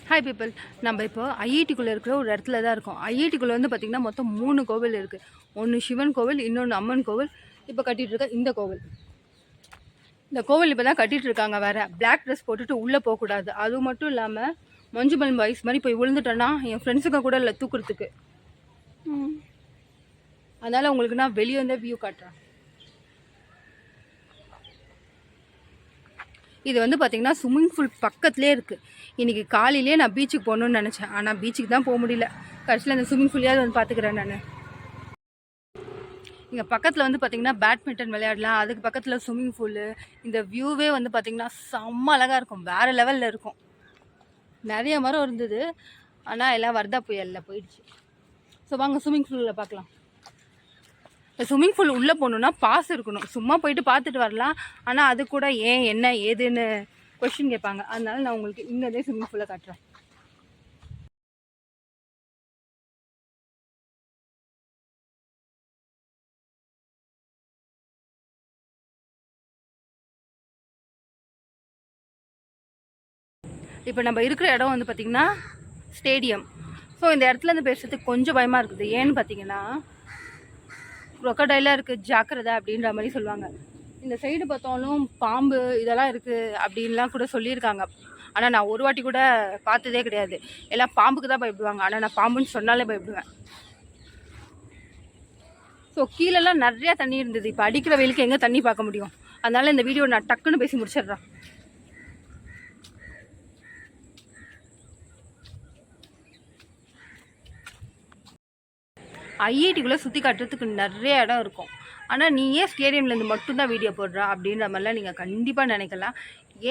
Hi people, நம்ம இப்போ ஐஐடிக்குள்ளே இருக்கிற ஒரு இடத்துல தான் இருக்கோம். ஐஐடிக்குள்ளே வந்து பார்த்திங்கன்னா மொத்தம் 3 கோவில் இருக்குது. ஒன்று சிவன் கோவில், இன்னொன்று அம்மன் கோவில், இப்போ கட்டிகிட்டு இருக்க இந்த கோவில். இந்த கோவில் இப்போ தான் கட்டிகிட்டு இருக்காங்க. வேறு பிளாக் ட்ரெஸ் போட்டுட்டு உள்ளே போகக்கூடாது. அது மட்டும் இல்லாமல் மஞ்சுமல் பாய்ஸ் மாதிரி போய் விழுந்துட்டேன்னா என் ஃப்ரெண்ட்ஸுங்க கூட இல்லை தூக்குறதுக்கு. அதனால் உங்களுக்கு நான் வெளியே வந்து வியூ காட்டுறேன். இது வந்து பார்த்திங்கன்னா ஸ்விம்மிங் பூல் பக்கத்துலேயே இருக்குது. இன்றைக்கி காலையிலே நான் பீச்சுக்கு போகணுன்னு நினச்சேன். ஆனால் பீச்சுக்கு தான் போக முடியல. கடைசியில் அந்த ஸ்விம்மிங் பூலையாவது வந்து பார்த்துக்கிறேன் நான். இங்கே பக்கத்தில் வந்து பார்த்திங்கன்னா பேட்மிண்டன் விளையாடலாம். அதுக்கு பக்கத்தில் ஸ்விம்மிங் பூலு. இந்த வியூவே வந்து பார்த்திங்கன்னா செம்ம அழகாக இருக்கும். வேறு லெவலில் இருக்கும். நிறைய மரம் இருந்தது, ஆனால் எல்லாம் வர்தா புயலில் போயிடுச்சு. ஸோ வாங்க ஸ்விம்மிங் பூலில் பார்க்கலாம். ஸ்விம்மிங் பூல் உள்ளே போகணுன்னா பாஸ் இருக்கணும். சும்மா போயிட்டு பார்த்துட்டு வரலாம். ஆனால் அது கூட ஏன் என்ன ஏதுன்னு கொஸ்டின் கேட்பாங்க. அதனால நான் உங்களுக்கு இங்கே ஸ்விம்மிங் பூலை காட்டுறேன். இப்போ நம்ம இருக்கிற இடம் வந்து பார்த்திங்கன்னா ஸ்டேடியம். ஸோ இந்த இடத்துல இருந்து பேசுறதுக்கு கொஞ்சம் பயமாக இருக்குது. ஏன்னு பார்த்தீங்கன்னா crocodile இருக்குது, ஜாக்கிரதை அப்படின்ற மாதிரி சொல்லுவாங்க. இந்த சைடு பார்த்தாலும் பாம்பு இதெல்லாம் இருக்குது அப்படின்லாம் கூட சொல்லியிருக்காங்க. ஆனால் நான் ஒரு வாட்டி கூட பார்த்ததே கிடையாது. எல்லாம் பாம்புக்கு தான் பயப்படுவாங்க. ஆனால் நான் பாம்புன்னு சொன்னாலே பயப்படுவேன். ஸோ கீழெல்லாம் நிறையா தண்ணி இருந்தது. இப்போ அடிக்கிற வெயிலுக்கு எங்கே தண்ணி பார்க்க முடியும்? அதனால இந்த வீடியோ நான் டக்குன்னு பேசி முடிச்சிடுறேன். ஐஐடிக்குள்ளே சுற்றி காட்டுறதுக்கு நிறைய இடம் இருக்கும். ஆனால் நீ ஏன் ஸ்டேடியம்லேருந்து மட்டும்தான் வீடியோ போடுறா அப்படின்ற மாதிரிலாம் நீங்கள் கண்டிப்பாக நினைக்கலாம்.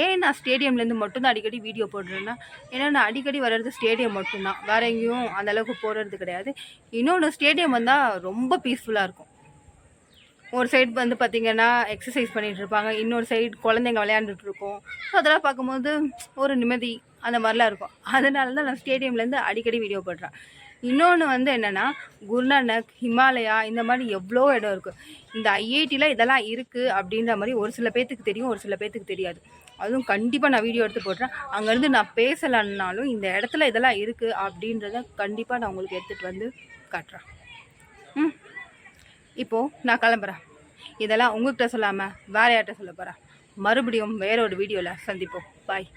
ஏன் நான் ஸ்டேடியம்லேருந்து மட்டும்தான் அடிக்கடி வீடியோ போடுறேன்னா, ஏன்னா நான் அடிக்கடி வர்றது ஸ்டேடியம் மட்டும்தான். வேறு எங்கேயும் அந்தளவுக்கு போடுறது கிடையாது. இன்னொன்று, ஸ்டேடியம் வந்தால் ரொம்ப பீஸ்ஃபுல்லாக இருக்கும். ஒரு சைடு வந்து பார்த்திங்கன்னா எக்ஸசைஸ் பண்ணிகிட்டு இருப்பாங்க, இன்னொரு சைடு குழந்தைங்க விளையாண்டுட்டு இருக்கோம். ஸோ அதெல்லாம் பார்க்கும்போது ஒரு நிம்மதி அந்த மாதிரிலாம் இருக்கும். அதனால தான் நான் ஸ்டேடியம்லேருந்து அடிக்கடி வீடியோ போடுறேன். இன்னொன்று வந்து என்னென்னா, குருநானக், ஹிமாலயா இந்த மாதிரி எவ்வளோ இடம் இருக்குது. இந்த ஐஐடியில் இதெல்லாம் இருக்குது அப்படின்ற மாதிரி ஒரு சில பேர்த்துக்கு தெரியும், ஒரு சில பேர்த்துக்கு தெரியாது. அதுவும் கண்டிப்பாக நான் வீடியோ எடுத்து போடுறேன். அங்கேருந்து நான் பேசலைன்னாலும் இந்த இடத்துல இதெல்லாம் இருக்குது அப்படின்றத கண்டிப்பாக நான் உங்களுக்கு எடுத்துகிட்டு வந்து காட்டுறேன். இப்போது நான் கிளம்புறேன். இதெல்லாம் உங்கள்கிட்ட சொல்லாமல் வேறு யார்கிட்ட சொல்ல போகிறேன். மறுபடியும் வேற ஒரு வீடியோவில் சந்திப்போம். பாய்.